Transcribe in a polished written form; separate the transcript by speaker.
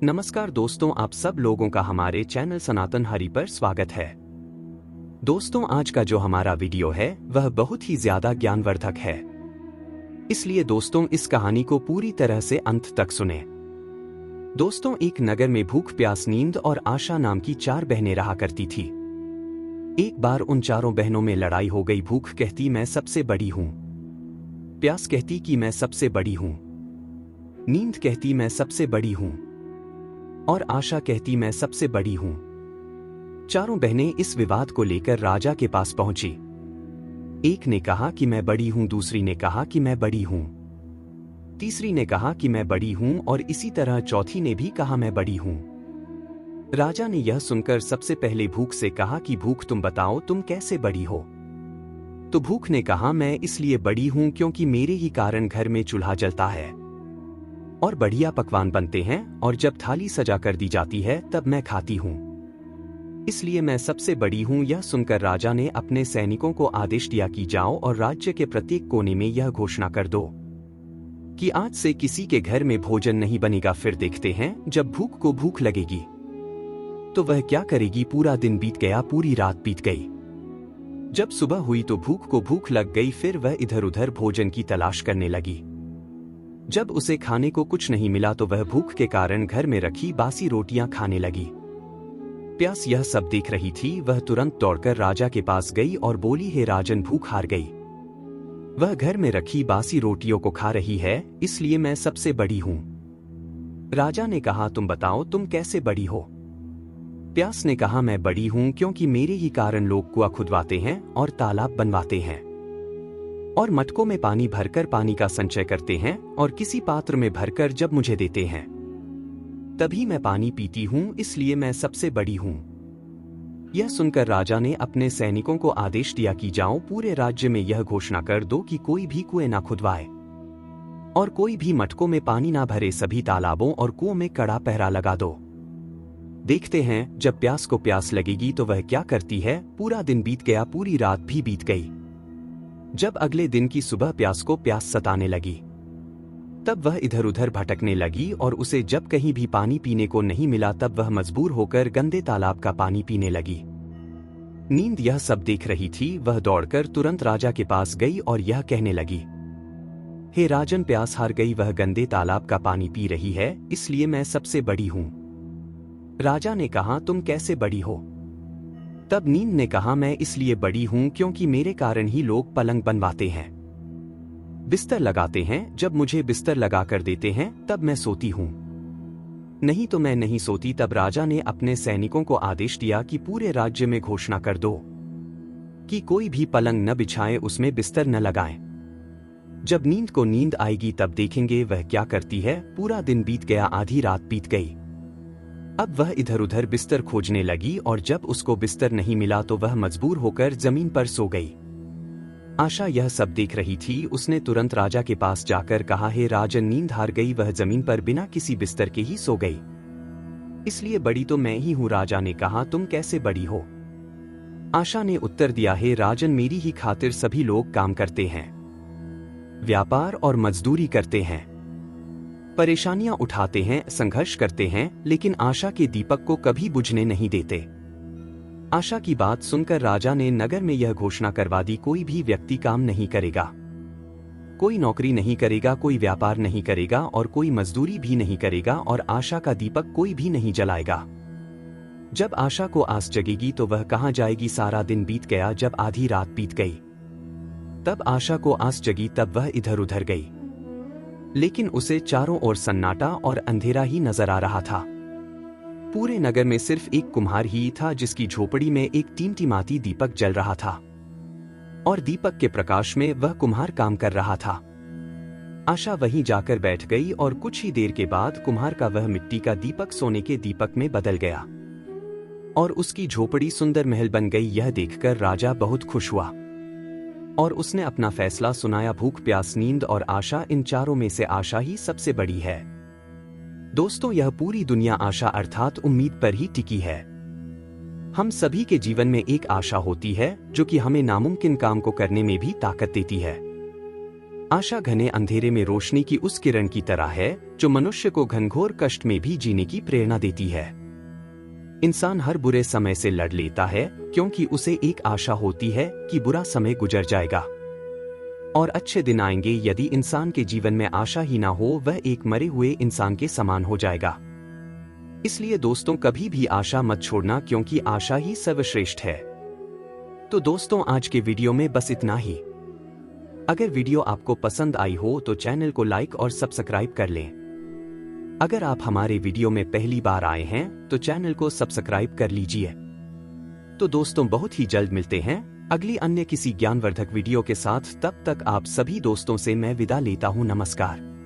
Speaker 1: नमस्कार दोस्तों, आप सब लोगों का हमारे चैनल सनातन हरि पर स्वागत है। दोस्तों, आज का जो हमारा वीडियो है वह बहुत ही ज्यादा ज्ञानवर्धक है, इसलिए दोस्तों इस कहानी को पूरी तरह से अंत तक सुने। दोस्तों, एक नगर में भूख, प्यास, नींद और आशा नाम की 4 बहनें रहा करती थी। एक बार उन चारों बहनों में लड़ाई हो गई। भूख कहती मैं सबसे बड़ी हूं, प्यास कहती कि मैं सबसे बड़ी हूं, नींद कहती मैं सबसे बड़ी हूं और आशा कहती मैं सबसे बड़ी हूं। चारों बहनें इस विवाद को लेकर राजा के पास पहुंची। एक ने कहा कि मैं बड़ी हूं, दूसरी ने कहा कि मैं बड़ी हूं, तीसरी ने कहा कि मैं बड़ी हूं और इसी तरह चौथी ने भी कहा मैं बड़ी हूं। राजा ने यह सुनकर सबसे पहले भूख से कहा कि भूख, तुम बताओ तुम कैसे बड़ी हो। तो भूख ने कहा मैं इसलिए बड़ी हूं क्योंकि मेरे ही कारण घर में चूल्हा जलता है और बढ़िया पकवान बनते हैं और जब थाली सजा कर दी जाती है तब मैं खाती हूं, इसलिए मैं सबसे बड़ी हूं। यह सुनकर राजा ने अपने सैनिकों को आदेश दिया कि जाओ और राज्य के प्रत्येक कोने में यह घोषणा कर दो कि आज से किसी के घर में भोजन नहीं बनेगा। फिर देखते हैं जब भूख को भूख लगेगी तो वह क्या करेगी। पूरा दिन बीत गया, पूरी रात बीत गई। जब सुबह हुई तो भूख को भूख लग गई। फिर वह इधर उधर भोजन की तलाश करने लगी। जब उसे खाने को कुछ नहीं मिला तो वह भूख के कारण घर में रखी बासी रोटियां खाने लगी। प्यास यह सब देख रही थी। वह तुरंत दौड़कर राजा के पास गई और बोली, हे राजन, भूख हार गई। वह घर में रखी बासी रोटियों को खा रही है, इसलिए मैं सबसे बड़ी हूं। राजा ने कहा, तुम बताओ तुम कैसे बड़ी हो। प्यास ने कहा, मैं बड़ी हूं क्योंकि मेरे ही कारण लोग कुआं खुदवाते हैं और तालाब बनवाते हैं और मटकों में पानी भरकर पानी का संचय करते हैं और किसी पात्र में भरकर जब मुझे देते हैं तभी मैं पानी पीती हूं, इसलिए मैं सबसे बड़ी हूं। यह सुनकर राजा ने अपने सैनिकों को आदेश दिया कि जाओ, पूरे राज्य में यह घोषणा कर दो कि कोई भी कुएं ना खुदवाए और कोई भी मटकों में पानी ना भरे। सभी तालाबों और कुओं में कड़ा पहरा लगा दो। देखते हैं जब प्यास को प्यास लगेगी तो वह क्या करती है। पूरा दिन बीत गया, पूरी रात भी बीत गई। जब अगले दिन की सुबह प्यास को प्यास सताने लगी तब वह इधर उधर भटकने लगी और उसे जब कहीं भी पानी पीने को नहीं मिला तब वह मजबूर होकर गंदे तालाब का पानी पीने लगी। नींद यह सब देख रही थी। वह दौड़कर तुरंत राजा के पास गई और यह कहने लगी, हे राजन, प्यास हार गई, वह गंदे तालाब का पानी पी रही है, इसलिए मैं सबसे बड़ी हूं। राजा ने कहा, तुम कैसे बड़ी हो। तब नींद ने कहा, मैं इसलिए बड़ी हूं क्योंकि मेरे कारण ही लोग पलंग बनवाते हैं, बिस्तर लगाते हैं। जब मुझे बिस्तर लगा कर देते हैं तब मैं सोती हूं, नहीं तो मैं नहीं सोती। तब राजा ने अपने सैनिकों को आदेश दिया कि पूरे राज्य में घोषणा कर दो कि कोई भी पलंग न बिछाए, उसमें बिस्तर न लगाए। जब नींद को नींद आएगी तब देखेंगे वह क्या करती है। पूरा दिन बीत गया, आधी रात बीत गई। अब वह इधर उधर बिस्तर खोजने लगी और जब उसको बिस्तर नहीं मिला तो वह मजबूर होकर जमीन पर सो गई। आशा यह सब देख रही थी। उसने तुरंत राजा के पास जाकर कहा, हे राजन, नींद हार गई, वह जमीन पर बिना किसी बिस्तर के ही सो गई, इसलिए बड़ी तो मैं ही हूं। राजा ने कहा, तुम कैसे बड़ी हो। आशा ने उत्तर दिया, हे राजन, मेरी ही खातिर सभी लोग काम करते हैं, व्यापार और मजदूरी करते हैं, परेशानियां उठाते हैं, संघर्ष करते हैं, लेकिन आशा के दीपक को कभी बुझने नहीं देते। आशा की बात सुनकर राजा ने नगर में यह घोषणा करवा दी, कोई भी व्यक्ति काम नहीं करेगा, कोई नौकरी नहीं करेगा, कोई व्यापार नहीं करेगा और कोई मजदूरी भी नहीं करेगा और आशा का दीपक कोई भी नहीं जलाएगा। जब आशा को आस जगेगी तो वह कहां जाएगी। सारा दिन बीत गया। जब आधी रात बीत गई तब आशा को आस जगी। तब वह इधर उधर गई, लेकिन उसे चारों ओर सन्नाटा और अंधेरा ही नजर आ रहा था। पूरे नगर में सिर्फ एक कुम्हार ही था जिसकी झोपड़ी में एक टिमटिमाती दीपक जल रहा था और दीपक के प्रकाश में वह कुम्हार काम कर रहा था। आशा वहीं जाकर बैठ गई और कुछ ही देर के बाद कुम्हार का वह मिट्टी का दीपक सोने के दीपक में बदल गया और उसकी झोपड़ी सुंदर महल बन गई। यह देखकर राजा बहुत खुश हुआ और उसने अपना फैसला सुनाया। भूख, प्यास, नींद और आशा, इन चारों में से आशा ही सबसे बड़ी है। दोस्तों, यह पूरी दुनिया आशा अर्थात उम्मीद पर ही टिकी है। हम सभी के जीवन में एक आशा होती है जो कि हमें नामुमकिन काम को करने में भी ताकत देती है। आशा घने अंधेरे में रोशनी की उस किरण की तरह है जो मनुष्य को घनघोर कष्ट में भी जीने की प्रेरणा देती है। इंसान हर बुरे समय से लड़ लेता है क्योंकि उसे एक आशा होती है कि बुरा समय गुजर जाएगा और अच्छे दिन आएंगे। यदि इंसान के जीवन में आशा ही ना हो, वह एक मरे हुए इंसान के समान हो जाएगा। इसलिए दोस्तों, कभी भी आशा मत छोड़ना, क्योंकि आशा ही सर्वश्रेष्ठ है। तो दोस्तों, आज के वीडियो में बस इतना ही। अगर वीडियो आपको पसंद आई हो तो चैनल को लाइक और सब्सक्राइब कर लें। अगर आप हमारे वीडियो में पहली बार आए हैं तो चैनल को सब्सक्राइब कर लीजिए। तो दोस्तों, बहुत ही जल्द मिलते हैं अगली अन्य किसी ज्ञानवर्धक वीडियो के साथ। तब तक आप सभी दोस्तों से मैं विदा लेता हूं। नमस्कार।